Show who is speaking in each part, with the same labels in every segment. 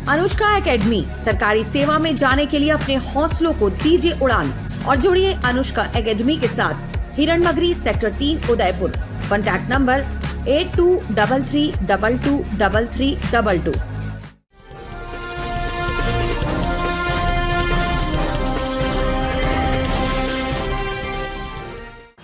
Speaker 1: Anushka academy, सरकारी सेवा में जाने के लिए अपने हौसलों को दीजिए उड़ान और जुड़िए अनुष्का एकेडमी के साथ। Hiranmagri sector 3 Udaipur. Contact number 8233223322।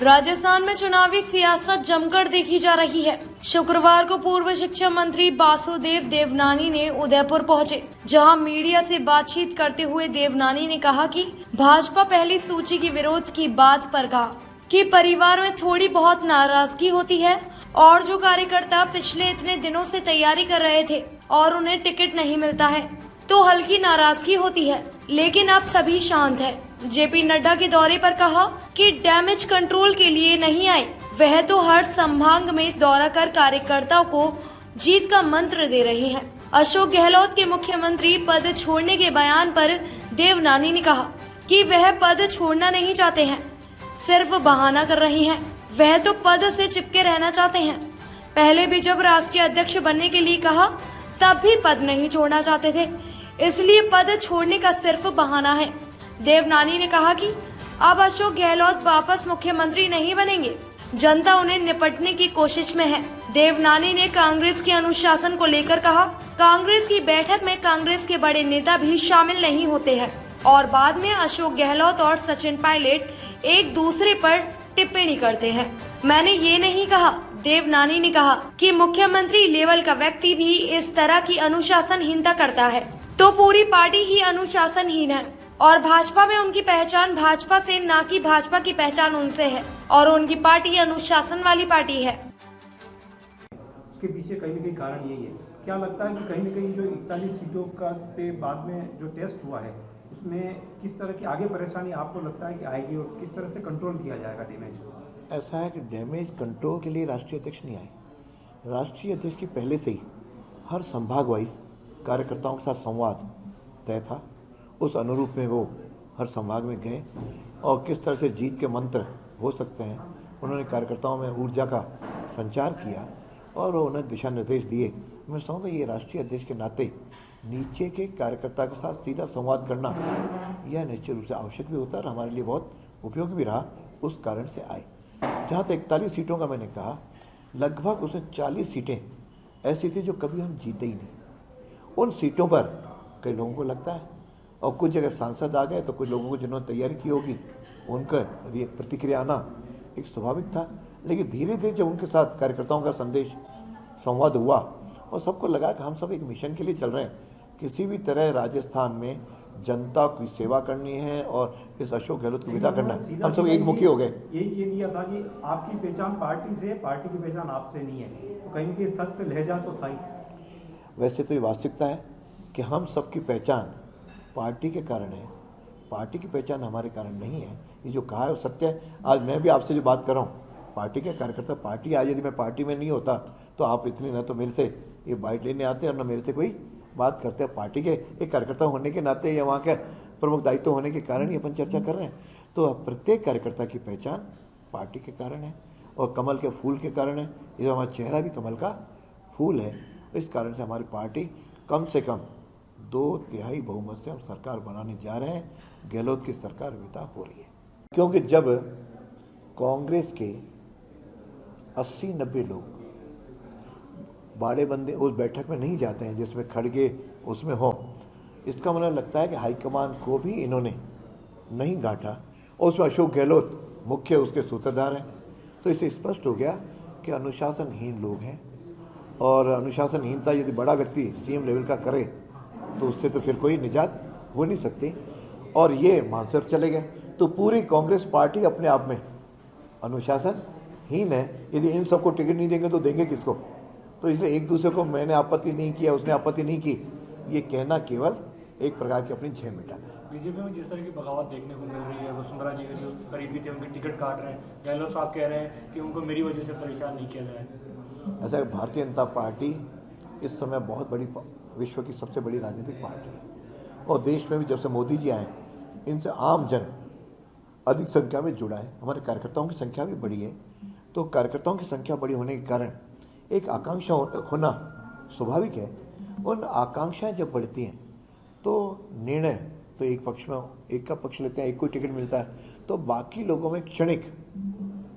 Speaker 2: Rajasthan में चुनावी सियासत जमकर देखी जा रही है। शुक्रवार को पूर्व शिक्षा मंत्री वासुदेव देवनानी ने उदयपुर पहुंचे, जहां मीडिया से बातचीत करते हुए देवनानी ने कहा कि भाजपा पहली सूची की विरोध की बात पर कहा कि परिवार में थोड़ी बहुत नाराजगी होती है और जो कार्यकर्ता पिछले इतने दिनों से तैयारी कर रहे थे और उन्हें टिकट नहीं मिलता है तो हल्की नाराजगी होती है, लेकिन अब सभी शांत है। जेपी नड्डा के दौरे पर कहा कि डैमेज कंट्रोल के लिए नहीं आए, वह तो हर संभाग में दौरा कर कार्यकर्ताओं को जीत का मंत्र दे रहे हैं। अशोक गहलोत के मुख्यमंत्री पद छोड़ने के बयान पर देवनानी ने कहा कि वह पद छोड़ना नहीं चाहते हैं, सिर्फ बहाना कर रहे हैं। वह तो पद से चिपके रहना चाहते हैं। पहले भी जब राष्ट्रीय अध्यक्ष बनने के लिए कहा तब भी पद नहीं छोड़ना चाहते थे, इसलिए पद छोड़ने का सिर्फ बहाना है। देवनानी ने कहा कि अब अशोक गहलोत वापस मुख्यमंत्री नहीं बनेंगे, जनता उन्हें निपटने की कोशिश में है। देवनानी ने कांग्रेस के अनुशासन को लेकर कहा, कांग्रेस की बैठक में कांग्रेस के बड़े नेता भी शामिल नहीं होते हैं और बाद में अशोक गहलोत और सचिन पायलट एक दूसरे पर टिप्पणी करते हैं। मैंने ये नहीं कहा। देवनानी ने कहा कि मुख्यमंत्री लेवल का व्यक्ति भी इस तरह की अनुशासनहीनता करता है तो पूरी पार्टी ही अनुशासनहीन है और भाजपा में उनकी पहचान भाजपा से ना कि भाजपा की पहचान उनसे है और उनकी पार्टी अनुशासन वाली पार्टी है।
Speaker 3: उसके पीछे कहीं न कहीं कारण यही है। क्या लगता है कि कहीं न कहीं जो 41 सीटों का पे बाद में जो टेस्ट हुआ है उसमें किस तरह की आगे परेशानी आपको लगता है कि आएगी और किस तरह से कंट्रोल किया जाएगा डैमेज को?
Speaker 4: ऐसा है कि डैमेज कंट्रोल के लिए राष्ट्रीय अध्यक्ष नहीं आए। राष्ट्रीय अध्यक्ष की पहले से ही हर संभाग वाइज कार्यकर्ताओं के साथ संवाद तय था। उस अनुरूप में वो हर संभाग में गए और किस तरह से जीत के मंत्र हो सकते हैं उन्होंने कार्यकर्ताओं में ऊर्जा का संचार किया और उन्हें दिशा निर्देश दिए। मैं समझता हूँ ये राष्ट्रीय अध्यक्ष के नाते नीचे के कार्यकर्ता के साथ सीधा संवाद करना यह निश्चित रूप से आवश्यक भी होता है और हमारे लिए बहुत उपयोगी भी रहा। उस कारण से आए। जहाँ तक 41 सीटों का मैंने कहा, लगभग उसमें 40 सीटें ऐसी थी जो कभी हम जीते ही नहीं। उन सीटों पर कई लोगों को लगता है और कुछ जगह सांसद आ गए तो कुछ लोगों को जिन्होंने तैयारी की होगी उनका प्रतिक्रिया आना एक स्वाभाविक था। लेकिन धीरे धीरे जब उनके साथ कार्यकर्ताओं का संदेश संवाद हुआ और सबको लगा कि हम सब एक मिशन के लिए चल रहे हैं, किसी भी तरह राजस्थान में जनता की सेवा करनी है और इस अशोक गहलोत को विदा करना है, हम सब एक मुखी हो गए।
Speaker 3: यही कह दिया था कि आपकी पहचान पार्टी से, पार्टी की पहचान आपसे नहीं है, तो कहीं न कहीं सख्त लहजा तो था ही।
Speaker 4: वैसे तो ये वास्तविकता है कि हम सबकी पहचान पार्टी के कारण है, पार्टी की पहचान हमारे कारण नहीं है। ये जो कहा है वो सत्य है। आज मैं भी आपसे जो बात कर रहा हूँ, पार्टी के कार्यकर्ता, पार्टी आज यदि मैं पार्टी में नहीं होता तो आप इतनी न तो मेरे से ये बाइट लेने आते और न मेरे से कोई बात करते हैं। पार्टी के एक कार्यकर्ता होने के नाते या वहाँ के प्रमुख दायित्व होने के कारण ही अपन चर्चा कर रहे हैं। तो प्रत्येक कार्यकर्ता की पहचान पार्टी के कारण है और कमल के फूल के कारण है। ये जो हमारा चेहरा भी कमल का फूल है, इस कारण से हमारी पार्टी कम से कम 2/3 बहुमत से हम सरकार बनाने जा रहे हैं। गहलोत की सरकार विदा हो रही है, क्योंकि जब कांग्रेस के 80-90 लोग बाड़े बंदे उस बैठक में नहीं जाते हैं जिसमें खड़गे उसमें हो, इसका मतलब लगता है कि हाईकमान को भी इन्होंने नहीं गांठा और उसमें अशोक गहलोत मुख्य उसके सूत्रधार हैं। तो इससे स्पष्ट हो गया कि अनुशासनहीन लोग हैं और अनुशासनहीनता यदि बड़ा व्यक्ति सीएम लेवल का करे तो उससे तो फिर कोई निजात हो नहीं सकती और ये मानसर चले गए। तो पूरी कांग्रेस पार्टी अपने आप में अनुशासनहीन है। यदि इन सबको टिकट नहीं देंगे तो देंगे किसको? तो इसलिए एक दूसरे को मैंने आपत्ति नहीं किया, उसने आपत्ति नहीं की, ये कहना केवल एक प्रकार की अपनी झेल मिटाना है।
Speaker 5: बीजेपी में जिस तरह की बगावत देखने को मिल रही है, वसुंधरा जी के जो करीबी थे उनके टिकट काट रहे हैं, गहलोत साहब कह रहे हैं कि उनको मेरी वजह से परेशान नहीं किया जाए।
Speaker 4: ऐसा भारतीय जनता पार्टी इस समय बहुत बड़ी, विश्व की सबसे बड़ी राजनीतिक पार्टी है और देश में भी जब से मोदी जी आए इनसे आम जन अधिक संख्या में जुड़ा है। हमारे कार्यकर्ताओं की संख्या भी बड़ी है, तो कार्यकर्ताओं की संख्या बड़ी होने के कारण एक आकांक्षा होना स्वाभाविक है उन आकांक्षाएं जब बढ़ती हैं तो निर्णय तो एक पक्ष में एक का पक्ष लेते हैं, एक को टिकट मिलता है, तो बाकी लोगों में क्षणिक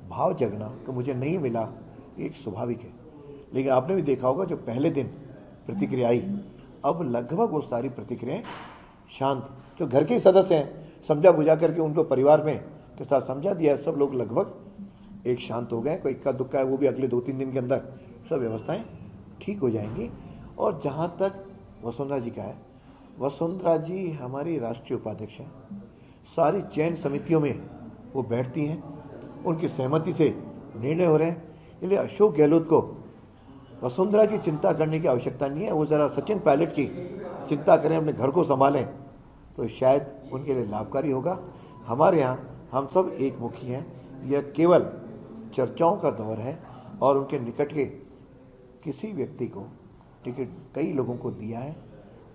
Speaker 4: भाव जगना कि मुझे नहीं मिला, एक स्वाभाविक है। लेकिन आपने भी देखा होगा जो पहले दिन प्रतिक्रिया आई, अब लगभग वो सारी प्रतिक्रियाएं शांत, जो घर के सदस्य हैं समझा बुझा करके उनको परिवार में के साथ समझा दिया, सब लोग लगभग एक शांत हो गए। कोई इक्का दुक्का है वो भी अगले 2-3 दिन के अंदर सब व्यवस्थाएं ठीक हो जाएंगी। और जहाँ तक वसुंधरा जी का है, वसुंधरा जी हमारी राष्ट्रीय उपाध्यक्ष हैं, सारी चयन समितियों में वो बैठती हैं, उनकी सहमति से निर्णय हो रहे हैं। इसलिए अशोक गहलोत को वसुंधरा की चिंता करने की आवश्यकता नहीं है। वो ज़रा सचिन पायलट की चिंता करें, अपने घर को संभालें, तो शायद उनके लिए लाभकारी होगा। हमारे यहाँ हम सब एक मुखी हैं। यह केवल चर्चाओं का दौर है और उनके निकट के किसी व्यक्ति को टिकट कई लोगों को दिया है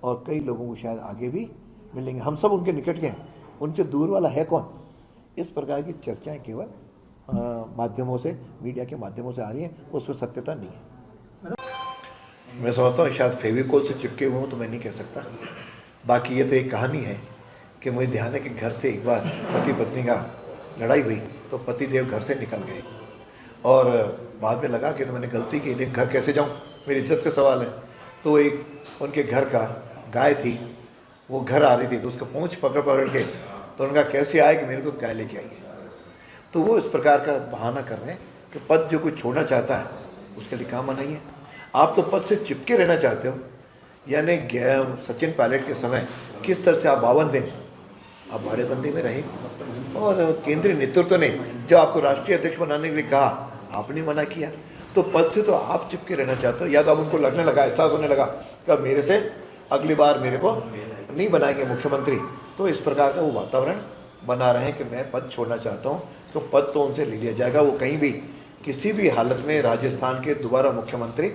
Speaker 4: और कई लोगों को शायद आगे भी मिलेंगे। हम सब उनके निकट के हैं, उनसे दूर वाला है कौन? इस प्रकार की चर्चाएं केवल माध्यमों से, मीडिया के माध्यमों से आ रही हैं, उसमें सत्यता नहीं है। मैं समझता हूँ शायद फेविकोल से चिपके हुए हूँ तो मैं नहीं कह सकता। बाकी ये तो एक कहानी है कि मुझे ध्यान है कि घर से एक बार पति पत्नी का लड़ाई हुई तो पतिदेव घर से निकल गए और बाद में लगा कि तो मैंने गलती की, लेकिन घर कैसे जाऊँ, मेरी इज्जत का सवाल है। तो एक उनके घर का गाय थी, वो घर आ रही थी तो उसका पूंछ पकड़ पकड़ के तो उनका कैसे आए कि मेरे को गाय लेके आइए। तो वो इस प्रकार का बहाना कर रहे हैं कि पद जो कोई छोड़ना चाहता है उसके लिए काम आना ही है। आप तो पद से चिपके रहना चाहते हो, यानी सचिन पायलट के समय किस तरह से आप 52 दिन आप भाड़ेबंदी में रहे और केंद्रीय नेतृत्व ने जो आपको राष्ट्रीय अध्यक्ष बनाने के लिए कहा, आपने मना किया। तो पद से तो आप चिपके रहना चाहते हो, या तो अब उनको लगने लगा, एहसास होने लगा कि अब मेरे से अगली बार मेरे को नहीं बनाएंगे मुख्यमंत्री, तो इस प्रकार का वो वातावरण बना रहे हैं कि मैं पद छोड़ना चाहता हूँ, तो पद तो उनसे ले लिया जाएगा। वो कहीं भी किसी भी हालत में राजस्थान के दोबारा मुख्यमंत्री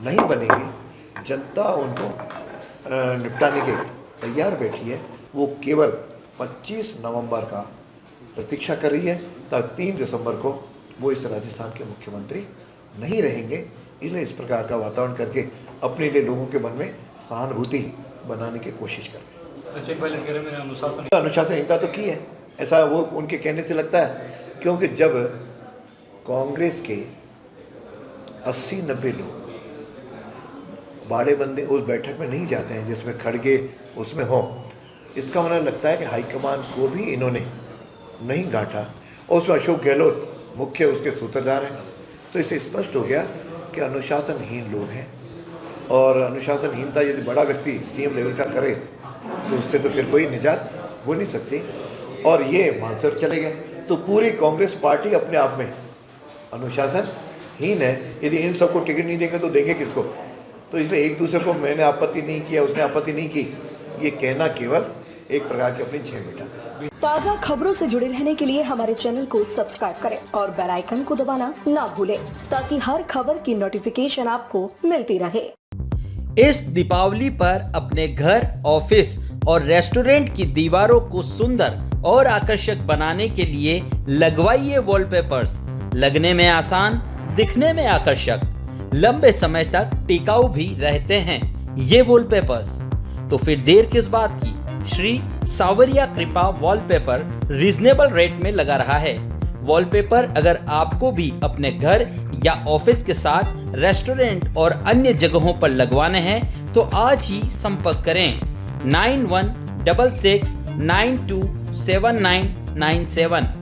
Speaker 4: नहीं बनेंगे। जनता उनको निपटाने के तैयार बैठी है। वो केवल 25 नवंबर का प्रतीक्षा कर रही है, तब 3 दिसंबर को वो इस राजस्थान के मुख्यमंत्री नहीं रहेंगे। इसलिए इस प्रकार का वातावरण करके अपने लिए लोगों के मन में सहानुभूति बनाने की कोशिश कर रहे हैं। अनुशासनहीनता तो की है, ऐसा वो उनके कहने से लगता है, क्योंकि जब कांग्रेस के 80-90 लोग बाड़ेबंदी उस बैठक में नहीं जाते हैं जिसमें खड़गे उसमें हो, इसका मतलब लगता है कि हाईकमान को भी इन्होंने नहीं गांठा और उसमें अशोक गहलोत मुख्य उसके सूत्रधार हैं। तो इससे स्पष्ट हो गया कि अनुशासनहीन लोग हैं और अनुशासनहीनता यदि बड़ा व्यक्ति सीएम लेवल का करे तो उससे तो फिर कोई निजात हो नहीं सकती। और ये मानसर चले गए तो पूरी कांग्रेस पार्टी अपने आप में अनुशासनहीन है। यदि इन सबको टिकट नहीं देंगे तो देंगे किसको? तो इसलिए एक दूसरे को मैंने आपत्ति नहीं किया, उसने आपत्ति नहीं की, ये कहना केवल एक प्रकार की अपनी झेल बेटा।
Speaker 6: ताज़ा खबरों से जुड़े रहने के लिए हमारे चैनल को सब्सक्राइब करें और बेल आइकन को दबाना ना भूलें, ताकि हर खबर की नोटिफिकेशन आपको मिलती रहे।
Speaker 7: इस दीपावली पर अपने घर, ऑफिस और रेस्टोरेंट की दीवारों को सुंदर और आकर्षक बनाने के लिए लगवाइए वॉलपेपर्स। लगने में आसान, दिखने में आकर्षक, लंबे समय तक टिकाऊ भी रहते हैं ये वॉलपेपर्स। तो फिर देर किस बात की? श्री सावरिया कृपा वॉलपेपर रीजनेबल रेट में लगा रहा है। वॉलपेपर अगर आपको भी अपने घर या ऑफिस के साथ रेस्टोरेंट और अन्य जगहों पर लगवाने हैं तो आज ही संपर्क करें 9166927997।